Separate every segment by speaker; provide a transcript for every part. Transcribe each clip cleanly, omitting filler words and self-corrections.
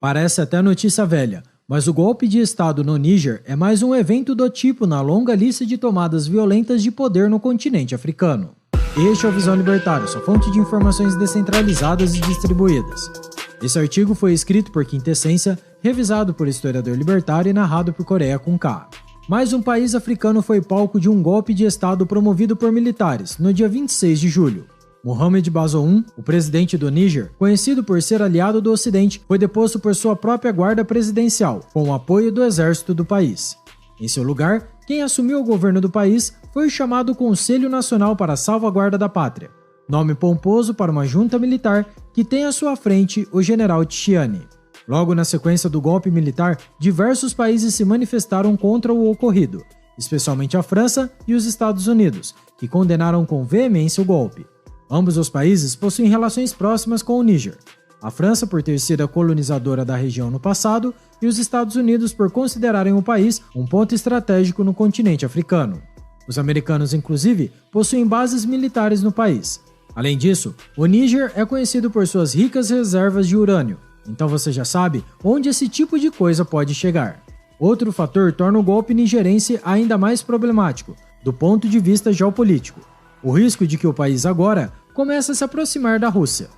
Speaker 1: Parece até notícia velha, mas o golpe de Estado no Níger é mais um evento do tipo na longa lista de tomadas violentas de poder no continente africano. Este é o Visão Libertário, sua fonte de informações descentralizadas e distribuídas. Esse artigo foi escrito por Quintessência, revisado por historiador libertário e narrado por Coreia com K. Mais um país africano foi palco de um golpe de Estado promovido por militares no dia 26 de julho. Mohamed Bazoum, o presidente do Níger, conhecido por ser aliado do Ocidente, foi deposto por sua própria guarda presidencial, com o apoio do exército do país. Em seu lugar, quem assumiu o governo do país foi o chamado Conselho Nacional para a Salvaguarda da Pátria, nome pomposo para uma junta militar que tem à sua frente o general Tchiani. Logo na sequência do golpe militar, diversos países se manifestaram contra o ocorrido, especialmente a França e os Estados Unidos, que condenaram com veemência o golpe. Ambos os países possuem relações próximas com o Níger. A França por ter sido a colonizadora da região no passado e os Estados Unidos por considerarem o país um ponto estratégico no continente africano. Os americanos, inclusive, possuem bases militares no país. Além disso, o Níger é conhecido por suas ricas reservas de urânio, então você já sabe onde esse tipo de coisa pode chegar. Outro fator torna o golpe nigerense ainda mais problemático, do ponto de vista geopolítico: o risco de que o país agora comece a se aproximar da Rússia.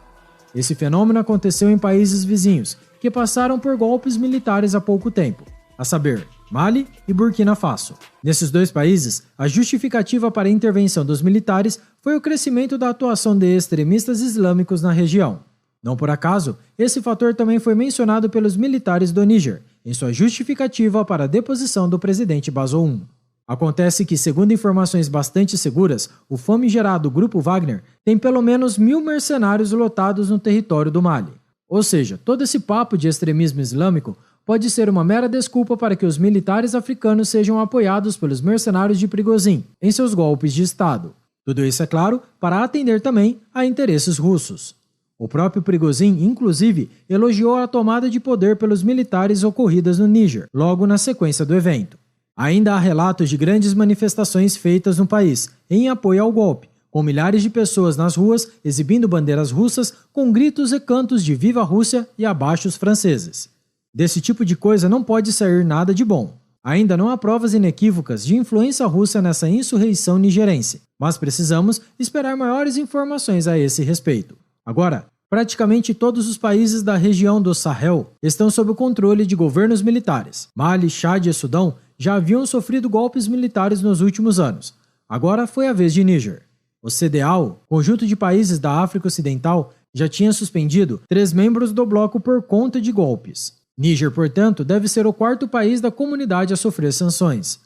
Speaker 1: Esse fenômeno aconteceu em países vizinhos, que passaram por golpes militares há pouco tempo, a saber, Mali e Burkina Faso. Nesses dois países, a justificativa para a intervenção dos militares foi o crescimento da atuação de extremistas islâmicos na região. Não por acaso, esse fator também foi mencionado pelos militares do Níger, em sua justificativa para a deposição do presidente Bazoum. Acontece que, segundo informações bastante seguras, o famigerado Grupo Wagner tem pelo menos 1.000 mercenários lotados no território do Mali. Ou seja, todo esse papo de extremismo islâmico pode ser uma mera desculpa para que os militares africanos sejam apoiados pelos mercenários de Prigozhin em seus golpes de Estado. Tudo isso, é claro, para atender também a interesses russos. O próprio Prigozhin, inclusive, elogiou a tomada de poder pelos militares ocorridas no Níger, logo na sequência do evento. Ainda há relatos de grandes manifestações feitas no país, em apoio ao golpe, com milhares de pessoas nas ruas exibindo bandeiras russas com gritos e cantos de Viva a Rússia e abaixo os franceses. Desse tipo de coisa não pode sair nada de bom. Ainda não há provas inequívocas de influência russa nessa insurreição nigerense, mas precisamos esperar maiores informações a esse respeito. Agora, praticamente todos os países da região do Sahel estão sob o controle de governos militares. Mali, Chad e Sudão já haviam sofrido golpes militares nos últimos anos. Agora foi a vez de Níger. O CEDEAO, conjunto de países da África Ocidental, já tinha suspendido 3 membros do bloco por conta de golpes. Níger, portanto, deve ser o 4º país da comunidade a sofrer sanções.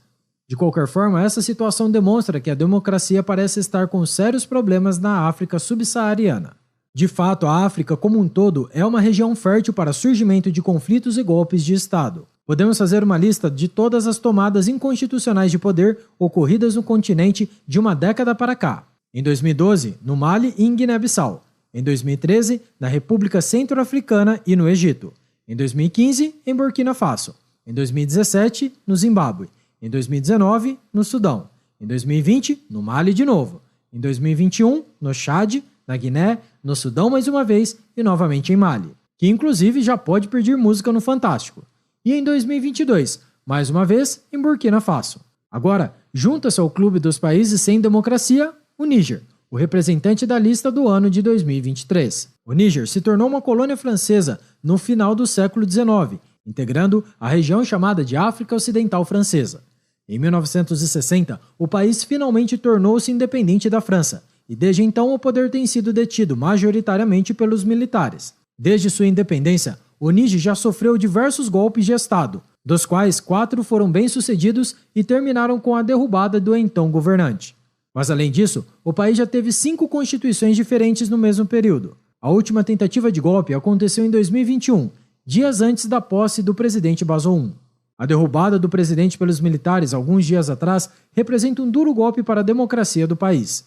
Speaker 1: De qualquer forma, essa situação demonstra que a democracia parece estar com sérios problemas na África subsaariana. De fato, a África como um todo é uma região fértil para surgimento de conflitos e golpes de Estado. Podemos fazer uma lista de todas as tomadas inconstitucionais de poder ocorridas no continente de uma década para cá. Em 2012, no Mali e em Guiné-Bissau. Em 2013, na República Centro-Africana e no Egito. Em 2015, em Burkina Faso. Em 2017, no Zimbábue. Em 2019, no Sudão. Em 2020, no Mali de novo. Em 2021, no Chad, na Guiné, no Sudão mais uma vez e novamente em Mali, que inclusive já pode pedir música no Fantástico. E em 2022, mais uma vez, em Burkina Faso. Agora, junta-se ao clube dos países sem democracia, o Níger, o representante da lista do ano de 2023. O Níger se tornou uma colônia francesa no final do século XIX, integrando a região chamada de África Ocidental Francesa. Em 1960, o país finalmente tornou-se independente da França, e desde então o poder tem sido detido majoritariamente pelos militares. Desde sua independência, o Níger já sofreu diversos golpes de Estado, dos quais 4 foram bem-sucedidos e terminaram com a derrubada do então governante. Mas além disso, o país já teve 5 constituições diferentes no mesmo período. A última tentativa de golpe aconteceu em 2021, dias antes da posse do presidente Bazoum. A derrubada do presidente pelos militares alguns dias atrás representa um duro golpe para a democracia do país.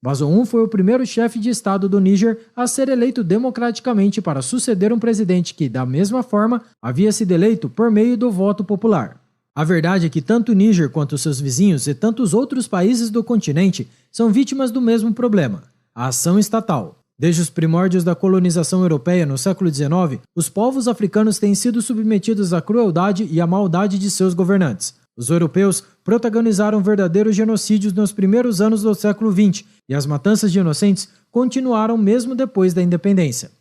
Speaker 1: Bazoum foi o primeiro chefe de Estado do Níger a ser eleito democraticamente para suceder um presidente que, da mesma forma, havia sido eleito por meio do voto popular. A verdade é que tanto o Níger quanto seus vizinhos e tantos outros países do continente são vítimas do mesmo problema, a ação estatal. Desde os primórdios da colonização europeia no século XIX, os povos africanos têm sido submetidos à crueldade e à maldade de seus governantes. Os europeus protagonizaram verdadeiros genocídios nos primeiros anos do século XX e as matanças de inocentes continuaram mesmo depois da independência.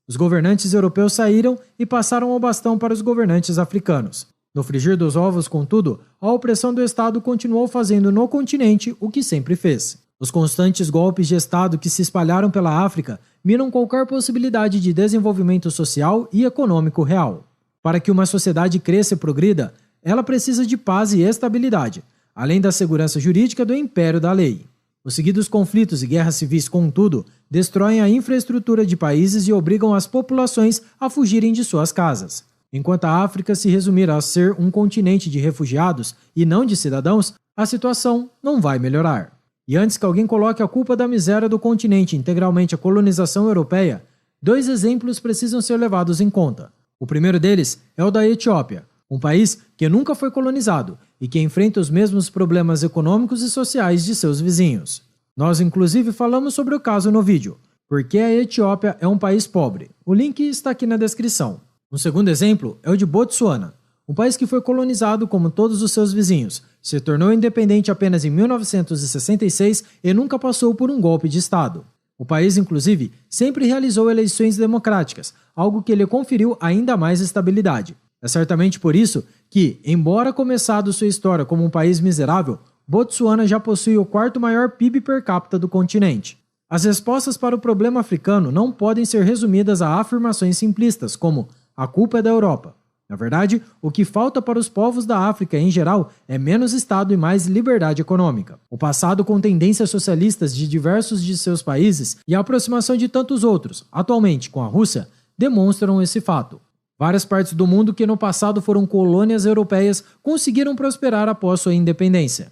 Speaker 1: Os governantes europeus saíram e passaram o bastão para os governantes africanos. No frigir dos ovos, contudo, a opressão do Estado continuou fazendo no continente o que sempre fez. Os constantes golpes de Estado que se espalharam pela África minam qualquer possibilidade de desenvolvimento social e econômico real. Para que uma sociedade cresça e progrida, ela precisa de paz e estabilidade, além da segurança jurídica do império da lei. Os seguidos conflitos e guerras civis, contudo, destroem a infraestrutura de países e obrigam as populações a fugirem de suas casas. Enquanto a África se resumir a ser um continente de refugiados e não de cidadãos, a situação não vai melhorar. E antes que alguém coloque a culpa da miséria do continente integralmente à colonização europeia, 2 exemplos precisam ser levados em conta. O primeiro deles é o da Etiópia, um país que nunca foi colonizado e que enfrenta os mesmos problemas econômicos e sociais de seus vizinhos. Nós, inclusive, falamos sobre o caso no vídeo, porque a Etiópia é um país pobre. O link está aqui na descrição. Um segundo exemplo é o de Botsuana, um país que foi colonizado como todos os seus vizinhos, se tornou independente apenas em 1966 e nunca passou por um golpe de Estado. O país, inclusive, sempre realizou eleições democráticas, algo que lhe conferiu ainda mais estabilidade. É certamente por isso que, embora começado sua história como um país miserável, Botsuana já possui o 4º maior PIB per capita do continente. As respostas para o problema africano não podem ser resumidas a afirmações simplistas como "a culpa é da Europa". Na verdade, o que falta para os povos da África em geral é menos Estado e mais liberdade econômica. O passado com tendências socialistas de diversos de seus países e a aproximação de tantos outros, atualmente com a Rússia, demonstram esse fato. Várias partes do mundo que no passado foram colônias europeias conseguiram prosperar após sua independência.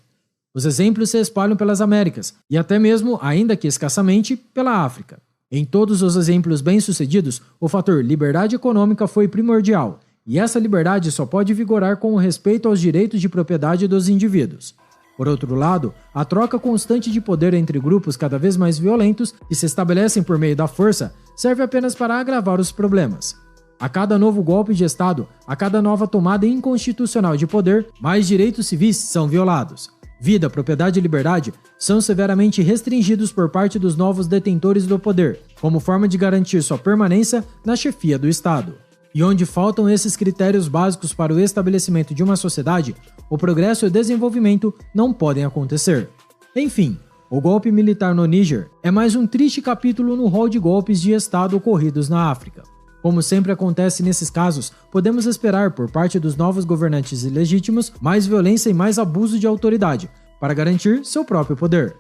Speaker 1: Os exemplos se espalham pelas Américas e até mesmo, ainda que escassamente, pela África. Em todos os exemplos bem-sucedidos, o fator liberdade econômica foi primordial, e essa liberdade só pode vigorar com o respeito aos direitos de propriedade dos indivíduos. Por outro lado, a troca constante de poder entre grupos cada vez mais violentos que se estabelecem por meio da força serve apenas para agravar os problemas. A cada novo golpe de Estado, a cada nova tomada inconstitucional de poder, mais direitos civis são violados. Vida, propriedade e liberdade são severamente restringidos por parte dos novos detentores do poder, como forma de garantir sua permanência na chefia do Estado. E onde faltam esses critérios básicos para o estabelecimento de uma sociedade, o progresso e o desenvolvimento não podem acontecer. Enfim, o golpe militar no Níger é mais um triste capítulo no rol de golpes de Estado ocorridos na África. Como sempre acontece nesses casos, podemos esperar por parte dos novos governantes ilegítimos mais violência e mais abuso de autoridade, para garantir seu próprio poder.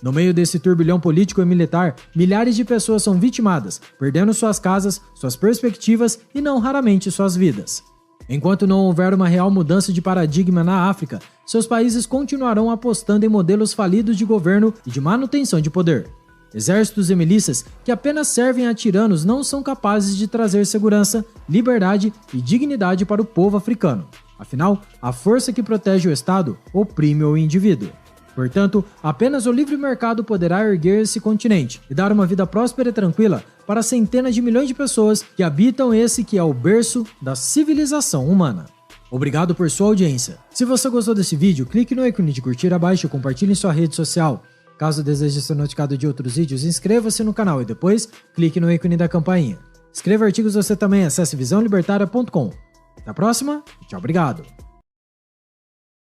Speaker 1: No meio desse turbilhão político e militar, milhares de pessoas são vitimadas, perdendo suas casas, suas perspectivas e não raramente suas vidas. Enquanto não houver uma real mudança de paradigma na África, seus países continuarão apostando em modelos falidos de governo e de manutenção de poder. Exércitos e milícias que apenas servem a tiranos não são capazes de trazer segurança, liberdade e dignidade para o povo africano. Afinal, a força que protege o Estado oprime o indivíduo. Portanto, apenas o livre mercado poderá erguer esse continente e dar uma vida próspera e tranquila para centenas de milhões de pessoas que habitam esse que é o berço da civilização humana. Obrigado por sua audiência. Se você gostou desse vídeo, clique no ícone de curtir abaixo e compartilhe em sua rede social. Caso deseje ser notificado de outros vídeos, inscreva-se no canal e depois clique no ícone da campainha. Escreva artigos você também, acesse visãolibertaria.com. Até a próxima e tchau, obrigado.